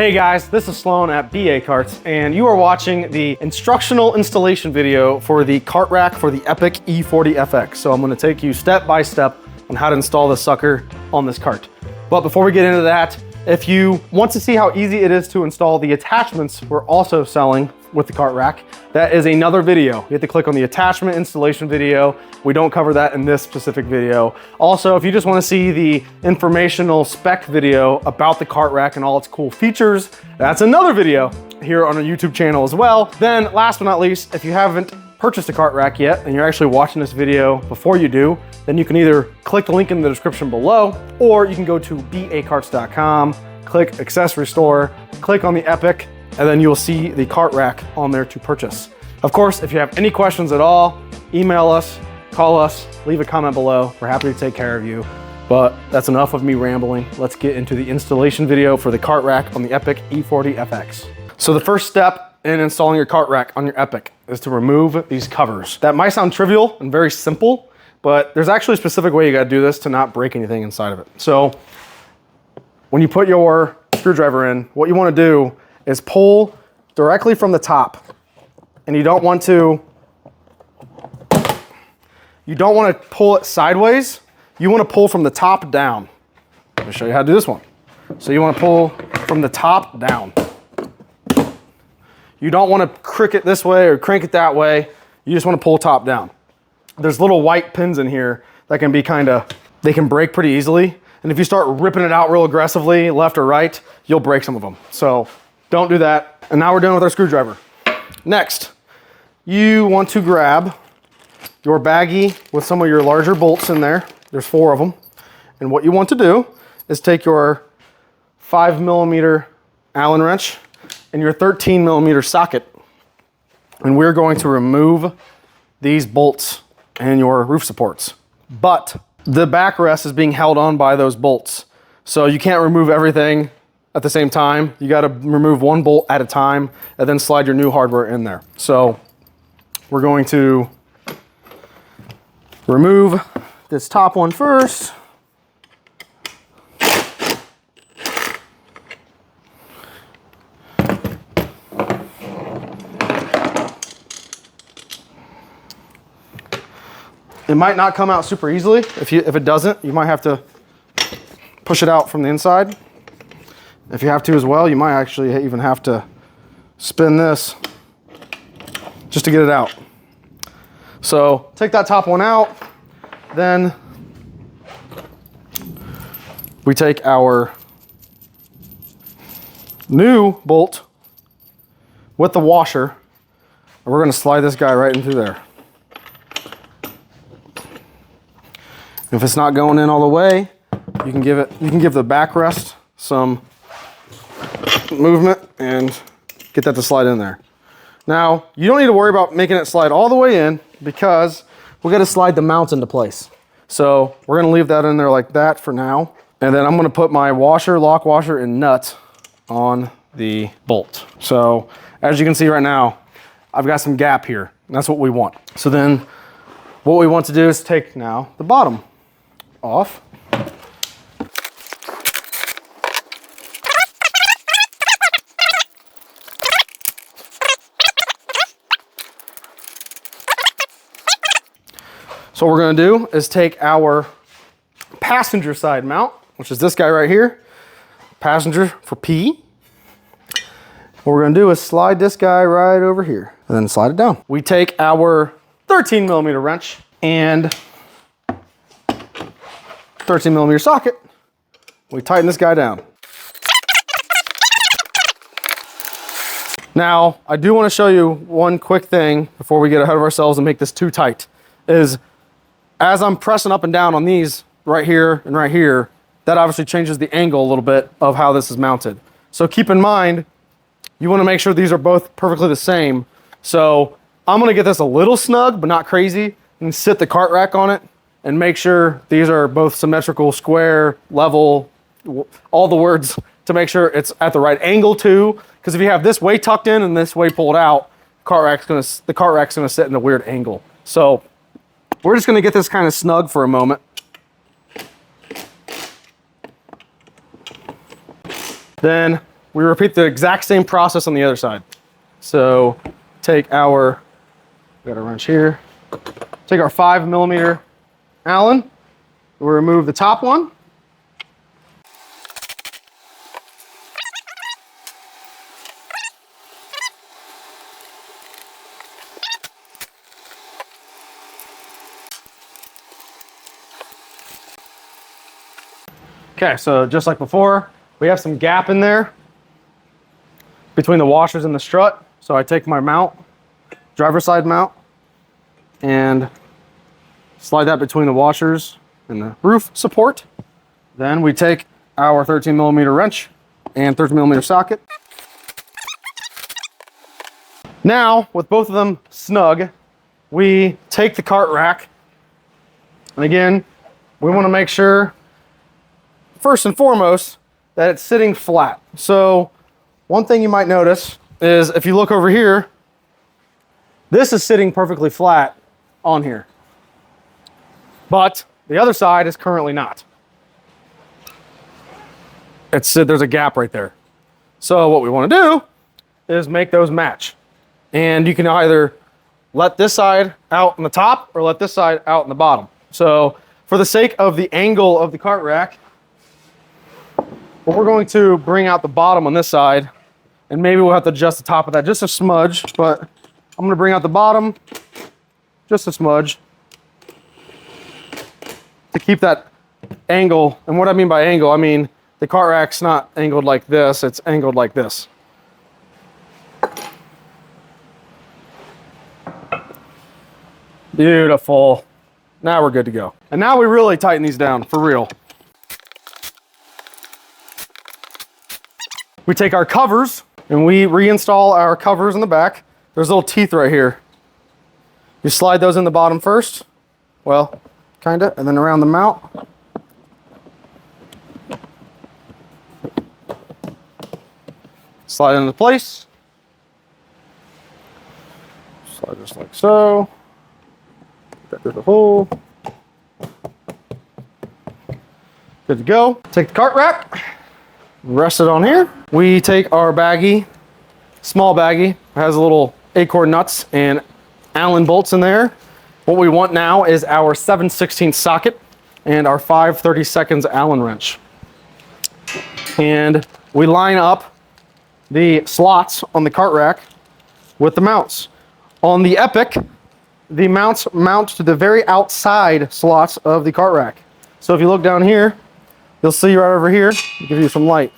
Hey guys, this is Sloan at BA Carts, and you are watching the instructional installation video for the cart rack for the Epic E40FX. So I'm gonna take you step by step on how to install this sucker on this cart. But before we get into that, if you want to see how easy it is to install the attachments we're also selling with the cart rack, that is another video. You have to click on the attachment installation video. We don't cover that in this specific video. Also, if you just want to see the informational spec video about the cart rack and all its cool features, that's another video here on our YouTube channel as well. Then last but not least, if you haven't purchased a cart rack yet and you're actually watching this video before you do, then you can either click the link in the description below, or you can go to bacarts.com, click accessory store, click on the Epic, and then you'll see the cart rack on there to purchase. Of course, if you have any questions at all, email us, call us, leave a comment below. We're happy to take care of you. But that's enough of me rambling. Let's get into the installation video for the cart rack on the Epic E40FX. So the first step in installing your cart rack on your Epic is to remove these covers. That might sound trivial and very simple, but there's actually a specific way you gotta do this to not break anything inside of it. So when you put your screwdriver in, what you wanna do is pull directly from the top. And you don't want to pull it sideways. You want to pull from the top down. Let me show you how to do this one. So you want to pull from the top down. You don't want to crick it this way or crank it that way. You just want to pull top down. There's little white pins in here that can be they can break pretty easily. And if you start ripping it out real aggressively, left or right, you'll break some of them. So don't do that. And now we're done with our screwdriver. Next, you want to grab your baggie with some of your larger bolts in there. There's 4 of them. And what you want to do is take your 5mm Allen wrench and your 13mm socket. And we're going to remove these bolts and your roof supports. But the backrest is being held on by those bolts. So you can't remove everything at the same time. You got to remove one bolt at a time and then slide your new hardware in there. So we're going to remove this top one first. It might not come out super easily. If it doesn't, you might have to push it out from the inside. If you have to as well, you might actually even have to spin this just to get it out. So take that top one out. Then we take our new bolt with the washer, and we're going to slide this guy right into there. If it's not going in all the way, you can give the backrest some movement and get that to slide in there. Now, you don't need to worry about making it slide all the way in because we got to slide the mounts into place. So we're going to leave that in there like that for now. And then I'm going to put my washer, lock washer, and nut on the bolt. So as you can see right now, I've got some gap here. And that's what we want. So then what we want to do is take now the bottom off. So what we're going to do is take our passenger side mount, which is this guy right here, passenger for P. What we're going to do is slide this guy right over here and then slide it down. We take our 13mm wrench and 13mm socket. We tighten this guy down. Now, I do want to show you one quick thing before we get ahead of ourselves and make this too tight, is as I'm pressing up and down on these right here and right here, that obviously changes the angle a little bit of how this is mounted. So keep in mind, you want to make sure these are both perfectly the same. So I'm going to get this a little snug, but not crazy, and sit the cart rack on it and make sure these are both symmetrical, square, level, all the words to make sure it's at the right angle too. Because if you have this way tucked in and this way pulled out, the cart rack's gonna sit in a weird angle. So we're just gonna get this kind of snug for a moment. Then we repeat the exact same process on the other side. So take our, got a wrench here, take our 5mm Allen, we'll remove the top one. Okay, so just like before, we have some gap in there between the washers and the strut. So I take my mount, driver's side mount, and slide that between the washers and the roof support. Then we take our 13mm wrench and 13mm socket. Now, with both of them snug, we take the cart rack, and again, we want to make sure, first and foremost, that it's sitting flat. So one thing you might notice is if you look over here, this is sitting perfectly flat on here, but the other side is currently not. There's a gap right there. So what we want to do is make those match. And you can either let this side out on the top or let this side out on the bottom. So for the sake of the angle of the cart rack, we're going to bring out the bottom on this side, and maybe we'll have to adjust the top of that just a smudge, but I'm gonna bring out the bottom just a smudge to keep that angle. And what I mean by angle, I mean the cart rack's not angled like this, it's angled like this. Beautiful. Now we're good to go. And now we really tighten these down for real. We take our covers and we reinstall our covers in the back. There's little teeth right here. You slide those in the bottom first. Well, kinda, and then around the mount. Slide into place. Slide just like so. Put that through the hole. Good to go. Take the cart rack. Rest it on here. We take our baggie, small baggie, it has a little acorn nuts and Allen bolts in there. What we want now is our 7/16 socket and our 5/32 Allen wrench. And we line up the slots on the cart rack with the mounts. On the Epic, the mounts mount to the very outside slots of the cart rack. So if you look down here, you'll see right over here, I'll give you some light.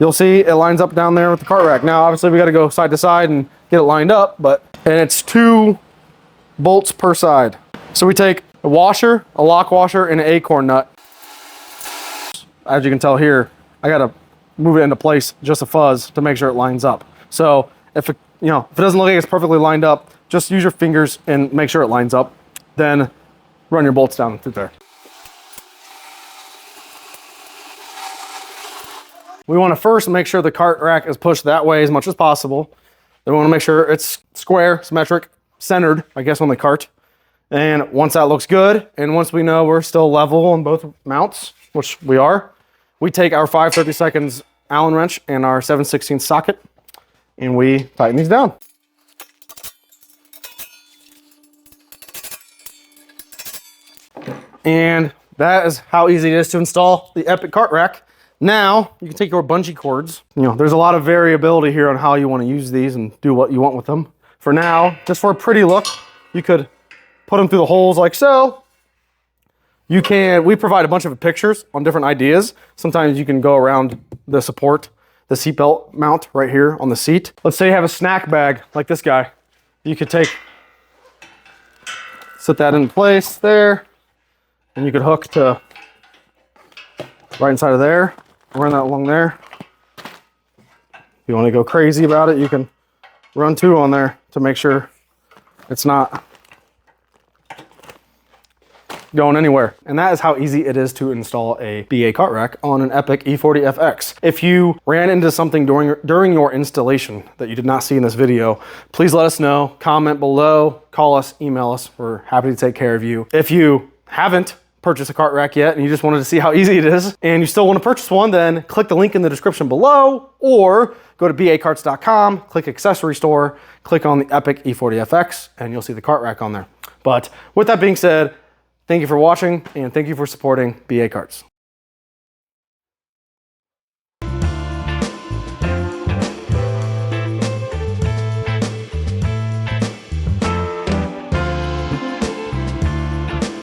You'll see it lines up down there with the cart rack. Now, obviously we got to go side to side and get it lined up, and it's 2 bolts per side. So we take a washer, a lock washer, and an acorn nut. As you can tell here, I got to move it into place just a fuzz to make sure it lines up. So if it doesn't look like it's perfectly lined up, just use your fingers and make sure it lines up. Then run your bolts down through there. We want to first make sure the cart rack is pushed that way as much as possible. Then we want to make sure it's square, symmetric, centered, I guess, on the cart. And once that looks good, and once we know we're still level on both mounts, which we are, we take our 5/32 Allen wrench and our 7/16 socket, and we tighten these down. And that is how easy it is to install the Epic cart rack. Now, you can take your bungee cords. There's a lot of variability here on how you want to use these and do what you want with them. For now, just for a pretty look, you could put them through the holes like so. We provide a bunch of pictures on different ideas. Sometimes you can go around the support, the seatbelt mount right here on the seat. Let's say you have a snack bag like this guy. You could set that in place there, and you could hook to right inside of there. Run that along there. If you want to go crazy about it, you can run 2 on there to make sure it's not going anywhere. And that is how easy it is to install a BA CartRack on an Epic E40FX. If you ran into something during your installation that you did not see in this video, please let us know. Comment below, call us, email us. We're happy to take care of you. If you haven't, purchased a cart rack yet and you just wanted to see how easy it is and you still want to purchase one, then click the link in the description below or go to bacarts.com, click accessory store, click on the Epic E40FX and you'll see the cart rack on there. But with that being said, thank you for watching and thank you for supporting BA Carts.